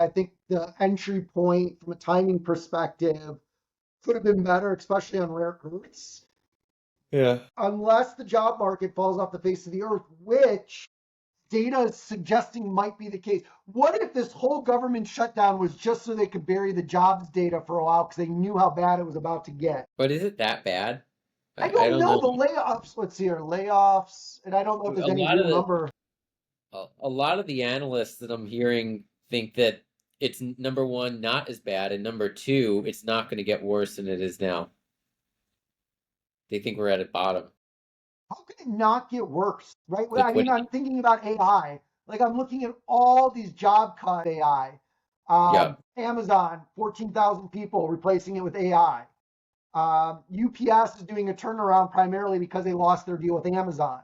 I think the entry point from a timing perspective could have been better, especially on rare earths, Yeah. unless the job market falls off the face of the earth, which data is suggesting might be the case. What if this whole government shutdown was just so they could bury the jobs data for a while because they knew how bad it was about to get? But is it that bad? I I don't don't know know. the layoffs. Let's see here, layoffs, and I don't know if there's A any lot real of the number. a lot of the analysts that I'm hearing think that it's number one, not as bad, and number two, it's not going to get worse than it is now. They think we're at a bottom. How could it not get worse, right? I mean, I'm Liquidity. thinking about AI. Like I'm looking at all these job cuts AI. Yeah. Amazon, 14,000 people replacing it with AI. UPS is doing a turnaround primarily because they lost their deal with Amazon.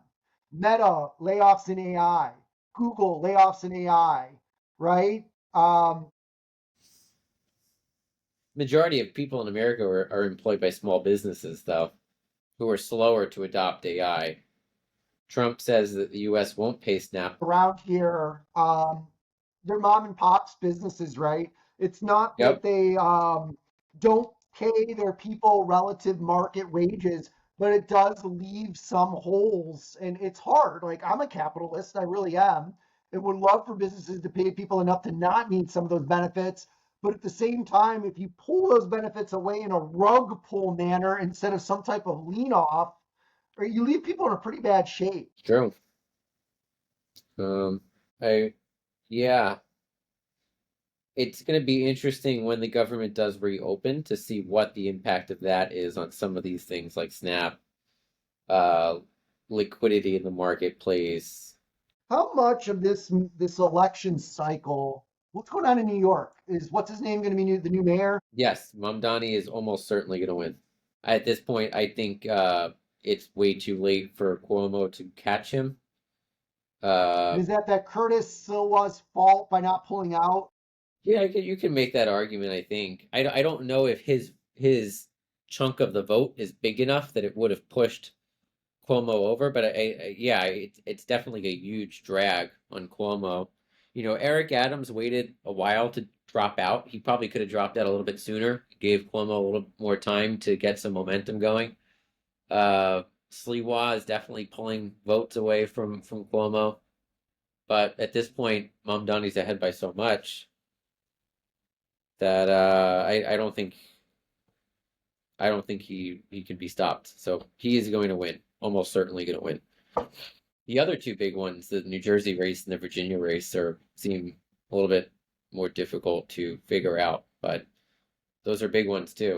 Meta, layoffs in AI. Google, layoffs in AI, right? Um, Majority of people in America are employed by small businesses, though, who are slower to adopt AI. Trump says that the U.S. won't pay Snap. around here, they're mom and pops businesses, right? It's not that Yep. they don't pay their people relative market wages, but it does leave some holes, and it's hard. Like I'm a capitalist, I really am, and would love for businesses to pay people enough to not need some of those benefits. But at the same time, if you pull those benefits away in a rug pull manner instead of some type of lean off, or you leave people in a pretty bad shape. It's true. Um, I yeah, it's going to be interesting when the government does reopen to see what the impact of that is on some of these things like Snap, uh, liquidity in the marketplace. How much of this election cycle, what's going on in New York? Is what's his name going to be the new mayor? Yes, Mamdani is almost certainly going to win. At this point, I think it's way too late for Cuomo to catch him. And Uh, is that Curtis Sliwa's fault by not pulling out? yeah, you can make that argument. I think I don't know if his chunk of the vote is big enough that it would have pushed Cuomo over, but yeah, it's definitely a huge drag on Cuomo. You know, Eric Adams waited a while to drop out. He probably could have dropped out a little bit sooner, gave Cuomo a little more time to get some momentum going. Sliwa is definitely pulling votes away from Cuomo, but at this point, Mamdani's ahead by so much that I don't think he can be stopped. So he is going to win, almost certainly going to win. The other two big ones, the New Jersey race and the Virginia race, are seem a little bit more difficult to figure out, but those are big ones too.